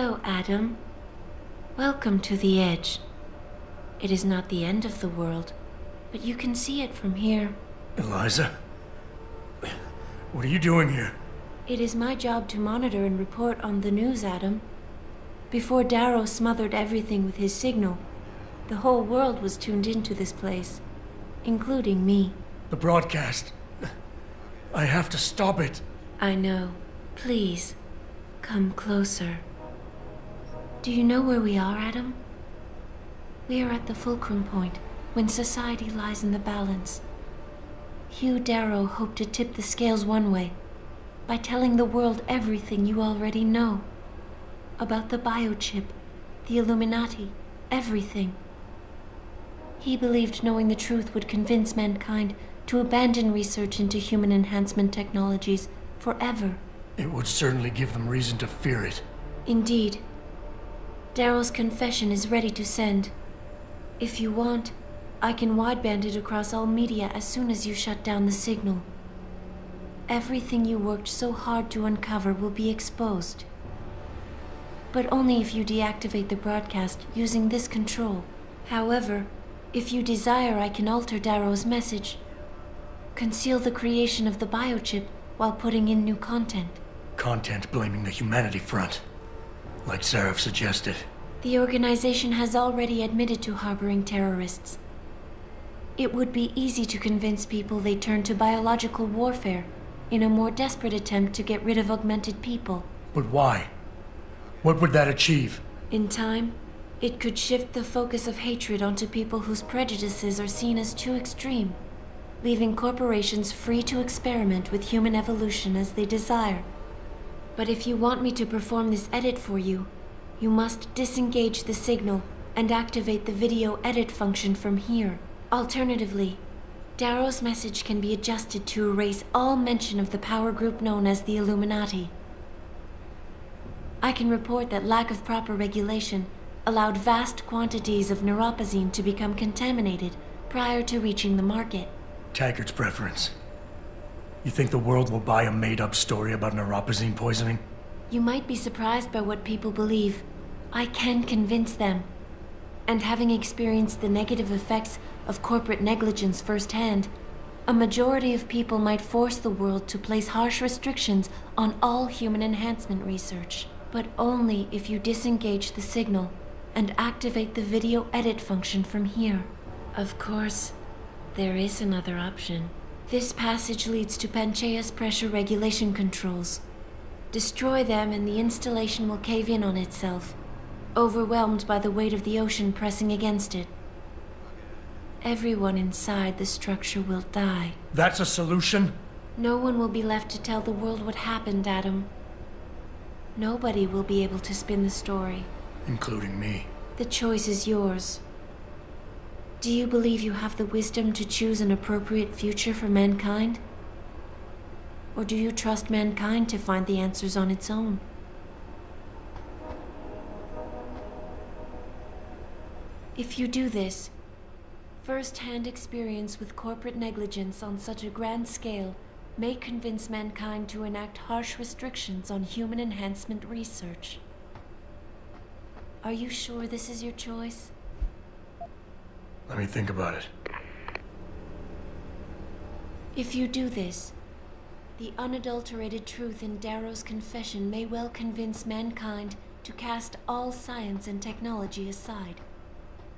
Hello, Adam. Welcome to the edge. It is not the end of the world, but you can see it from here. Eliza? What are you doing here? It is my job to monitor and report on the news, Adam. Before Darrow smothered everything with his signal, the whole world was tuned into this place, including me. The broadcast. I have to stop it. I know. Please, come closer. Do you know where we are, Adam? We are at the fulcrum point, when society lies in the balance. Hugh Darrow hoped to tip the scales one way, by telling the world everything you already know. About the biochip, the Illuminati, everything. He believed knowing the truth would convince mankind to abandon research into human enhancement technologies forever. It would certainly give them reason to fear it. Indeed. Darrow's confession is ready to send. If you want, I can wideband it across all media as soon as you shut down the signal. Everything you worked so hard to uncover will be exposed. But only if you deactivate the broadcast using this control. However, if you desire, I can alter Darrow's message. Conceal the creation of the biochip while putting in new content. Content blaming the humanity front, like Seraph suggested. The organization has already admitted to harboring terrorists. It would be easy to convince people they turn to biological warfare in a more desperate attempt to get rid of augmented people. But why? What would that achieve? In time, it could shift the focus of hatred onto people whose prejudices are seen as too extreme, leaving corporations free to experiment with human evolution as they desire. But if you want me to perform this edit for you, you must disengage the signal and activate the video edit function from here. Alternatively, Darrow's message can be adjusted to erase all mention of the power group known as the Illuminati. I can report that lack of proper regulation allowed vast quantities of neuropozyne to become contaminated prior to reaching the market. Taggart's preference. You think the world will buy a made-up story about neuropozyne poisoning? You might be surprised by what people believe. I can convince them. And having experienced the negative effects of corporate negligence firsthand, a majority of people might force the world to place harsh restrictions on all human enhancement research. But only if you disengage the signal and activate the video edit function from here. Of course, there is another option. This passage leads to Panchaea's pressure regulation controls. Destroy them and the installation will cave in on itself, overwhelmed by the weight of the ocean pressing against it. Everyone inside the structure will die. That's a solution? No one will be left to tell the world what happened, Adam. Nobody will be able to spin the story. Including me. The choice is yours. Do you believe you have the wisdom to choose an appropriate future for mankind? Or do you trust mankind to find the answers on its own? If you do this, first-hand experience with corporate negligence on such a grand scale may convince mankind to enact harsh restrictions on human enhancement research. Are you sure this is your choice? Let me think about it. If you do this, the unadulterated truth in Darrow's confession may well convince mankind to cast all science and technology aside,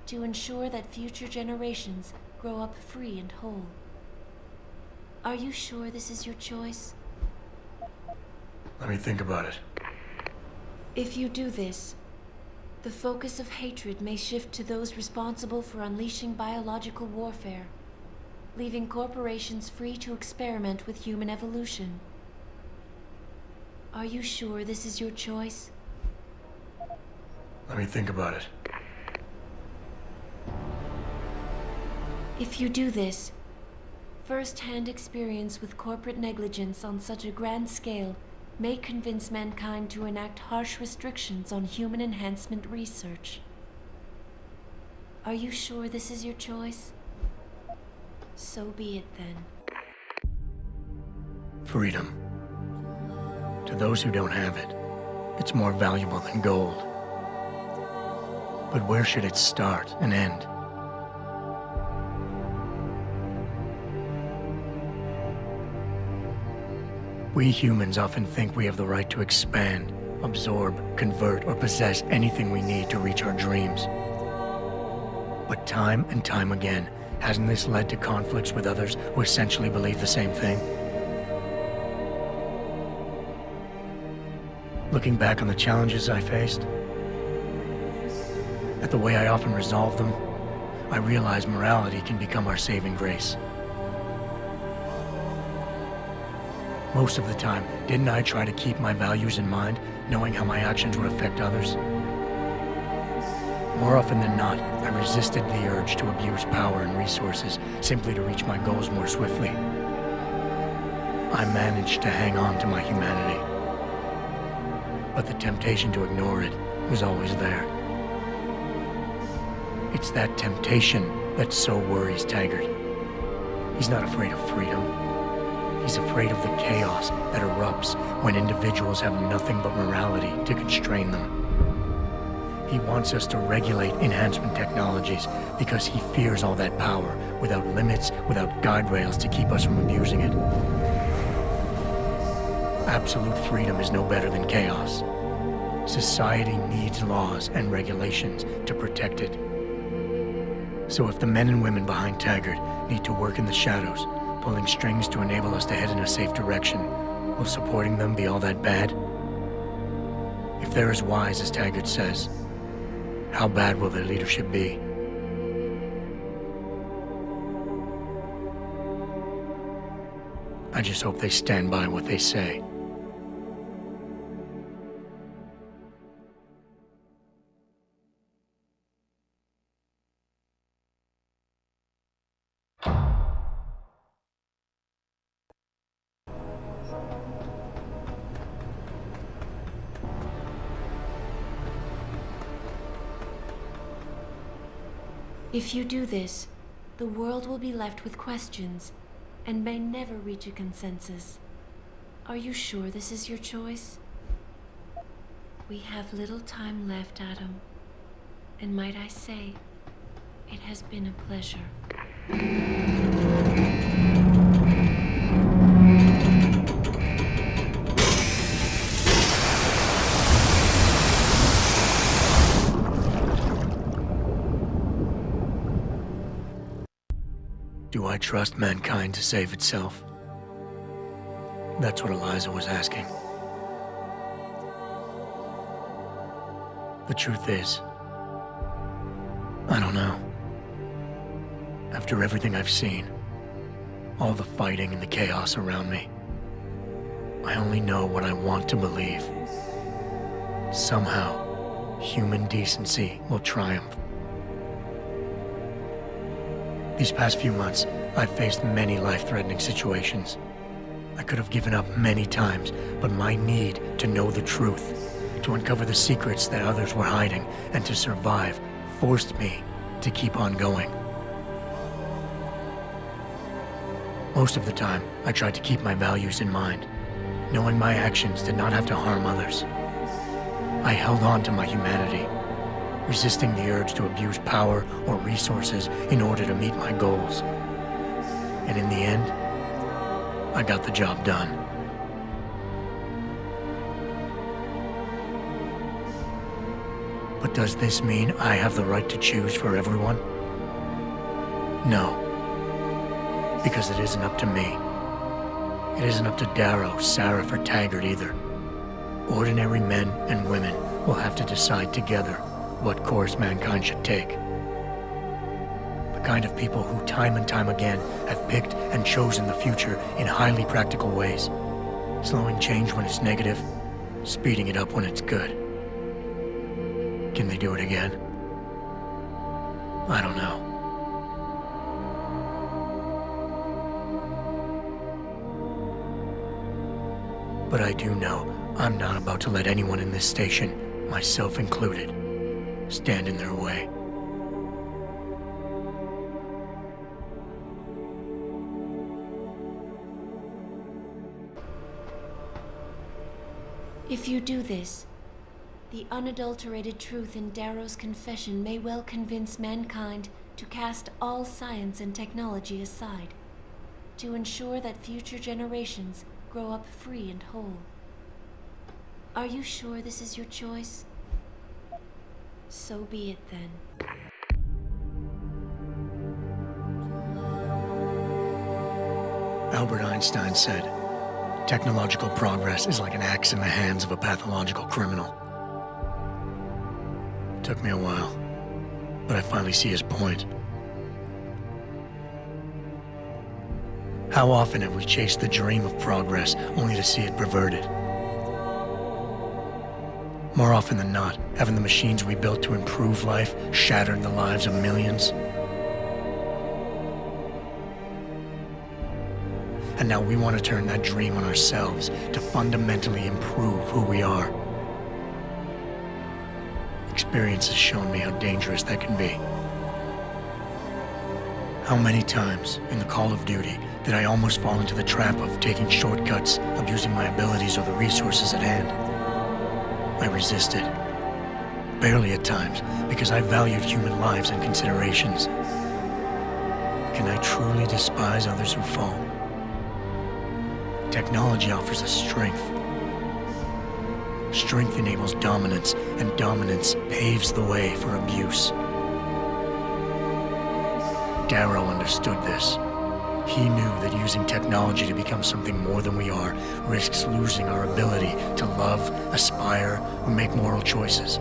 to ensure that future generations grow up free and whole. Are you sure this is your choice? Let me think about it. If you do this, the focus of hatred may shift to those responsible for unleashing biological warfare, leaving corporations free to experiment with human evolution. Are you sure this is your choice? Let me think about it. If you do this, first-hand experience with corporate negligence on such a grand scale may convince mankind to enact harsh restrictions on human enhancement research. Are you sure this is your choice? So be it then. Freedom. To those who don't have it, It's more valuable than gold. But where should it start and end? We humans often think we have the right to expand, absorb, convert, or possess anything we need to reach our dreams. But time and time again, hasn't this led to conflicts with others who essentially believe the same thing? Looking back on the challenges I faced, at the way I often resolve them, I realize morality can become our saving grace. Most of the time, didn't I try to keep my values in mind, knowing how my actions would affect others? More often than not, I resisted the urge to abuse power and resources simply to reach my goals more swiftly. I managed to hang on to my humanity, but the temptation to ignore it was always there. It's that temptation that so worries Taggart. He's not afraid of freedom. He's afraid of the chaos that erupts when individuals have nothing but morality to constrain them. He wants us to regulate enhancement technologies because he fears all that power without limits, without guide rails to keep us from abusing it. Absolute freedom is no better than chaos. Society needs laws and regulations to protect it. So if the men and women behind Taggart need to work in the shadows, pulling strings to enable us to head in a safe direction, will supporting them be all that bad? If they're as wise as Taggart says, how bad will their leadership be? I just hope they stand by what they say. If you do this, the world will be left with questions and may never reach a consensus. Are you sure this is your choice? We have little time left, Adam. And might I say, it has been a pleasure. Do I trust mankind to save itself? That's what Eliza was asking. The truth is, I don't know. After everything I've seen, all the fighting and the chaos around me, I only know what I want to believe. Somehow, human decency will triumph. These past few months, I've faced many life-threatening situations. I could have given up many times, but my need to know the truth, to uncover the secrets that others were hiding, and to survive, forced me to keep on going. Most of the time, I tried to keep my values in mind, knowing my actions did not have to harm others. I held on to my humanity, resisting the urge to abuse power or resources in order to meet my goals. And in the end, I got the job done. But does this mean I have the right to choose for everyone? No. Because it isn't up to me. It isn't up to Darrow, Sarah, or Taggart either. Ordinary men and women will have to decide together what course mankind should take. The kind of people who time and time again have picked and chosen the future in highly practical ways, slowing change when it's negative, speeding it up when it's good. Can they do it again? I don't know. But I do know I'm not about to let anyone in this station, myself included, stand in their way. If you do this, The unadulterated truth in Darrow's confession may well convince mankind to cast all science and technology aside, to ensure that future generations grow up free and whole. Are you sure this is your choice? So be it then. Albert Einstein said, technological progress is like an axe in the hands of a pathological criminal. It took me a while, but I finally see his point. How often have we chased the dream of progress only to see it perverted? More often than not, haven't the machines we built to improve life shattered the lives of millions? And now we want to turn that dream on ourselves to fundamentally improve who we are. Experience has shown me how dangerous that can be. How many times in the Call of Duty did I almost fall into the trap of taking shortcuts, abusing my abilities or the resources at hand? I resisted. Barely at times, because I valued human lives and considerations. Can I truly despise others who fall? Technology offers us strength. Strength enables dominance, and dominance paves the way for abuse. Darrow understood this. He knew that using technology to become something more than we are risks losing our ability to love, aspire, or make moral choices.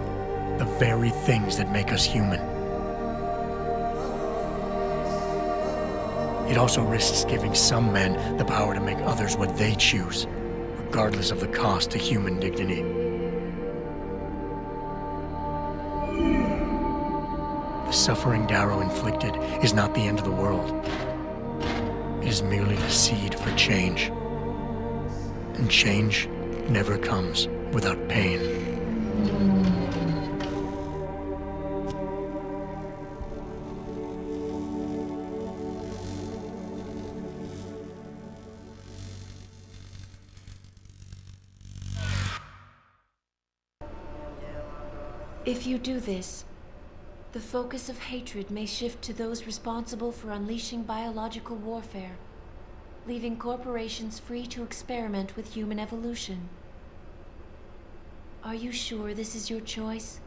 The very things that make us human. It also risks giving some men the power to make others what they choose, regardless of the cost to human dignity. The suffering Darrow inflicted is not the end of the world. It is merely the seed for change. And change never comes without pain. If you do this, the focus of hatred may shift to those responsible for unleashing biological warfare, leaving corporations free to experiment with human evolution. Are you sure this is your choice?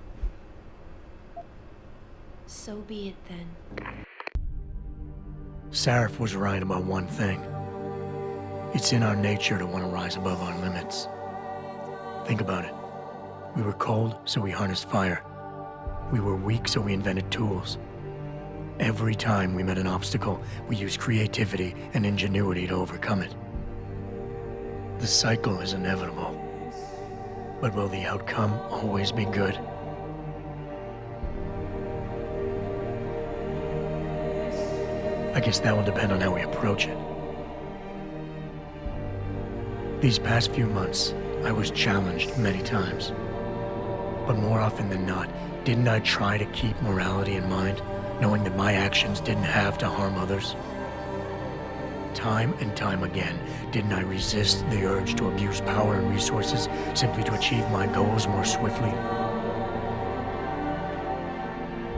So be it then. Sarif was right about one thing. It's in our nature to want to rise above our limits. Think about it. We were cold, so we harnessed fire. We were weak, so we invented tools. Every time we met an obstacle, we used creativity and ingenuity to overcome it. The cycle is inevitable. But will the outcome always be good? I guess that will depend on how we approach it. These past few months, I was challenged many times. But more often than not, didn't I try to keep morality in mind, knowing that my actions didn't have to harm others? Time and time again, didn't I resist the urge to abuse power and resources simply to achieve my goals more swiftly?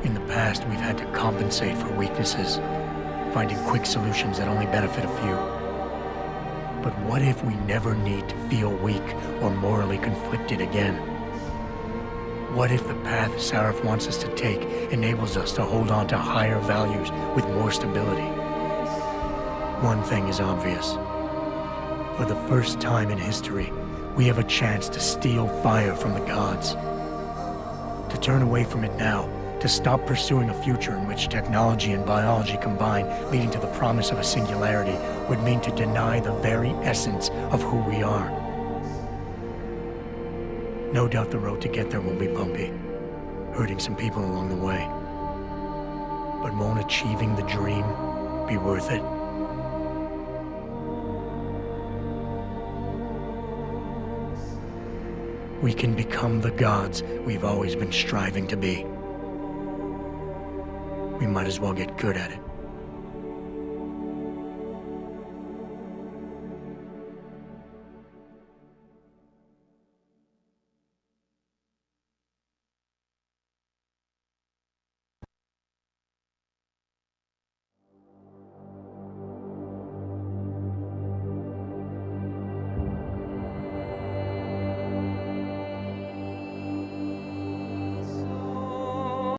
In the past, we've had to compensate for weaknesses, finding quick solutions that only benefit a few. But what if we never need to feel weak or morally conflicted again? What if the path Sarif wants us to take enables us to hold on to higher values with more stability? One thing is obvious. For the first time in history, we have a chance to steal fire from the gods. To turn away from it now, to stop pursuing a future in which technology and biology combine, leading to the promise of a singularity, would mean to deny the very essence of who we are. No doubt the road to get there will be bumpy, hurting some people along the way. But won't achieving the dream be worth it? We can become the gods we've always been striving to be. We might as well get good at it.